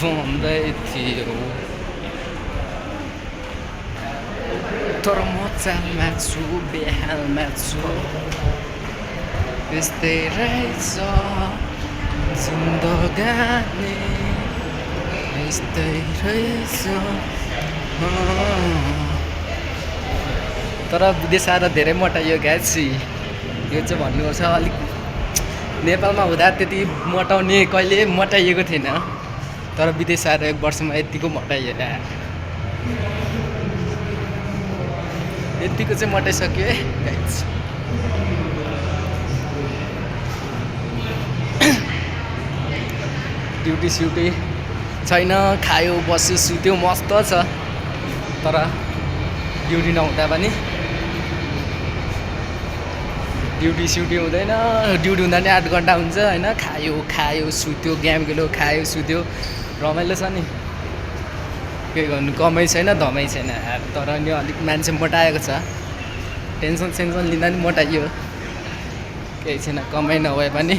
भन्दै थियो तर म चालमा छु बेहालमा छु यस्तै रहेछ जिन्दगानी यस्तै रहेछ तर विदेश आएर धेरै मोटाइयो गाइस यो चाहिँ भन्नुपर्छ अलिक नेपालमा हुँदा त्यति मोटाउने कहिले मोटाइएको थिएन तर विदेश आएर 1 वर्षमा यतिको मोटाइयो यतिको चाहिँ मोटाइसक्यो है गाइस ड्युटी स्युटी छैन खायो बस्यो सुत्यो मस्त छ तर ड्युटी नहुँदा पनि ड्युटी स्युटी हुँदैन ड्युटी हुँदा नि 8 घन्टा हुन्छ होइन खायो सुत्यो गेम खेल्यो खायो सुत्यो रमाइलो छ नि के गर्नु कमाइ छैन धमाइ छैन तर नि अलिक मान्छे मोटाएको छ टेन्सन लिँदा नि मोटाइयो केही छैन कमाइ नभए पनि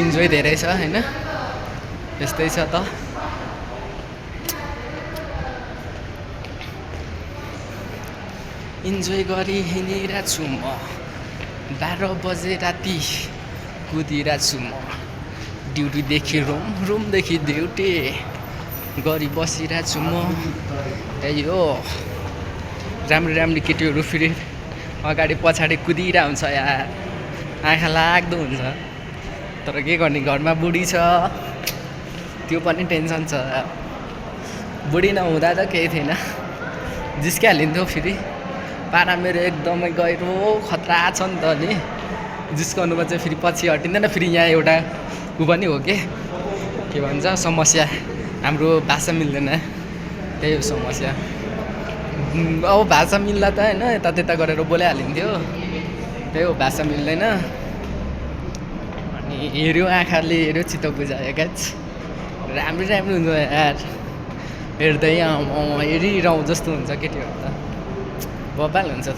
इन्जोय धेरै छ होइन त्यस्तै छ त इन्जोय गरी हिँडिरहेको छु म 12 बजे राति कुदिरहेको छु म ड्युटीदेखि रुमदेखि ड्युटी गरी बसिरहेको छु म त्यही हो राम्रो केटीहरू फेरि अगाडि पछाडि कुदिरहेको हुन्छ यार आँखा लाग्दो हुन्छ तर के गर्ने घरमा बुढी छ त्यो पनि टेन्सन छ बुढी नहुँदा त केही थिएन जिस्किहालिन्थ्यो फेरि पारा मेरो एकदमै गहिरो खतरा छ नि त नि जिस्काउनुमा चाहिँ फेरि पछि हटिँदैन फेरि यहाँ एउटा ऊ पनि हो के भन्छ समस्या हाम्रो भाषा मिल्दैन त्यही हो समस्या अब भाषा मिल्दा त होइन यता त्यता गरेर बोलाइहालिन्थ्यो त्यही हो भाषा मिल्दैन अनि हेऱ्यो आँखाले हेऱ्यो चित्त बुझायो गाइस राम्रो हुन्छ यार हेर्दै हेरिरहँ जस्तो हुन्छ केटीहरू त बबाल हुन्छ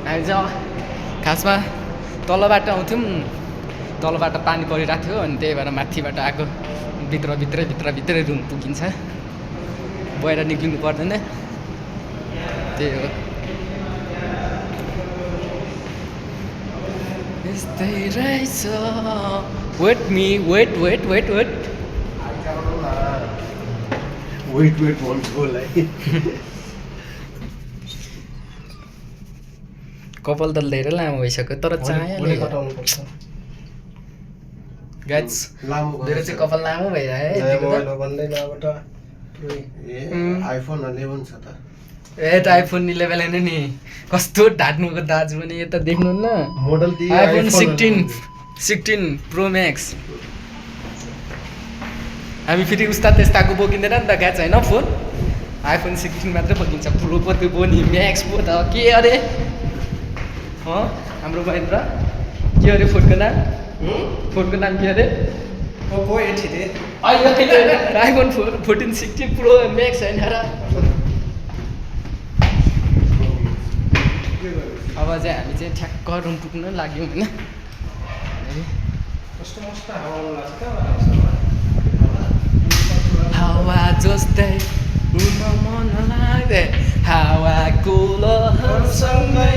हामी चाहिँ खासमा तलबाट आउँथ्यौँ तलबाट पानी परिरहेको थियो अनि त्यही भएर माथिबाट आएको भित्रै रुम पुगिन्छ बाहिर निक्लिनु पर्दैन त्यही हो यस्तै रहेछ वेट भन्छु होला कपाल त धेरै लामो भइसक्यो तर चाह्यो गाइस मेरो चाहिँ कपाल लामो भइरहेको आइफोन 11 छ त आइफोन 11 हैन नि कस्तो ढाट्नुको दाजु पनि यता देख्नु न मोडल आइफोन 16 प्रो म्याक्स हामी फेरि उस्ता त्यस्ताको बोकिँदैन नि त गाइस हैन फोन आइफोन 16 मात्रै बोकिन्छ प्रो पो त्यो बोनी म्याक्स पो त के अरे हाम्रो महेन्द्र के अरे फोनको नाम के अरे ओप्पो 80 रे आइफोन 14 16 प्रो म्याक्स हैन र अब चाहिँ हामी चाहिँ ठ्याक्क रुम पुग्न लाग्यौँ होइन हावा जस्तै उड्न मन लाग्दै हावाको लहरसँगै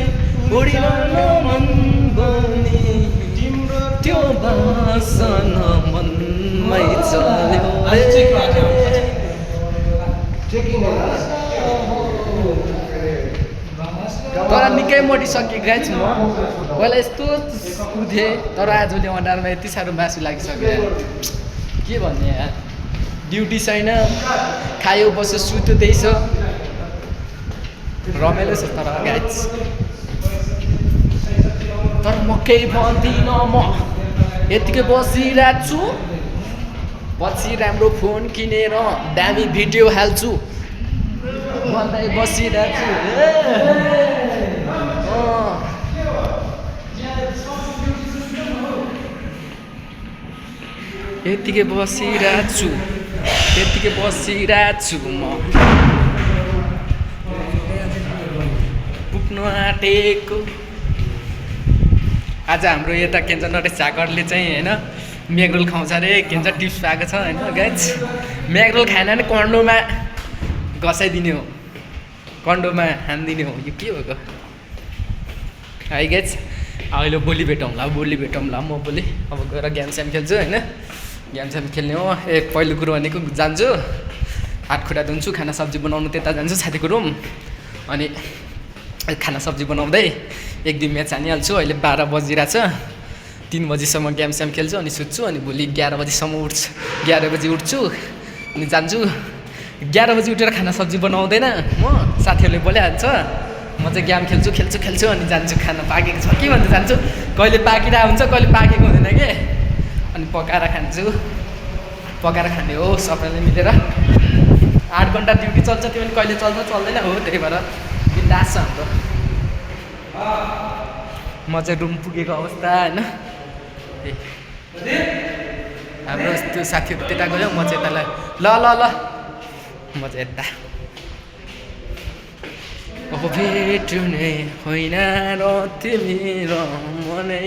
उडिन मन बनी तिम्रो त्यो बासन मनमै चल्यो तर निकै मोटिसकेँ गाइस म पहिला यस्तो कुदेँ तर आजले अनुहारमा यति साह्रो मासु लागिसक्यो के भन्ने यार ड्युटी छैन खायो बस्यो सुत्यो त्यही छ रमाइलो छ तर गाइस तर म केही भन्दिनँ म यतिकै बसिरहेको छु पछि राम्रो फोन किनेर दामी भिडियो हाल्छु भन्दै बसिरहेको छु यतिकै बसिरहेको छु म पुग्नु आँटेको आज हाम्रो यता केन्द्र नरेश झाकरले चाहिँ होइन म्यागरोल खाउँछ अरे के भन्छ टिप्स पाएको छ होइन गाइज म्यागरोल खाएन भने कन्डोमा घसाइदिने हो कन्डोमा हानिदिने हो यो के भएको है गाइज अहिले भोलि भेटौँला म भोलि अब गएर गेम स्याम खेल्छु होइन गेम स्याम खेल्ने हो पहिलो कुरो भनेको जान्छु हात खुट्टा धुन्छु खाना सब्जी बनाउनु त्यता जान्छु साथीको रुम अनि खाना सब्जी बनाउँदै 1-2 म्याच हानिहाल्छु अहिले 12 बजिरहेछ 3 बजीसम्म गेम स्याम खेल्छु अनि सुत्छु अनि भोलि 11 बजीसम्म उठ्छु 11 बजी उठ्छु अनि जान्छु 11 बजी उठेर खाना सब्जी बनाउँदैन म साथीहरूले बोलिहाल्छ म चाहिँ गेम खेल्छु अनि जान्छु खाना पाकेको छ के भन्दा जान्छु कहिले पाकिरहेको हुन्छ कहिले पाकेको हुँदैन के अनि पकाएर खाने हो सबैले मिलेर 8 घन्टा ड्युटी चल्छ त्यो पनि कहिले चल्छ चल्दैन हो त्यही भएर बिन्दास छ हाम्रो म चाहिँ रुम पुगेको अवस्था होइन हाम्रो त्यो साथीहरू त्यता गयो म चाहिँ यता ल म चाहिँ यता अब भेट्नु नै होइन र तिमी र म नै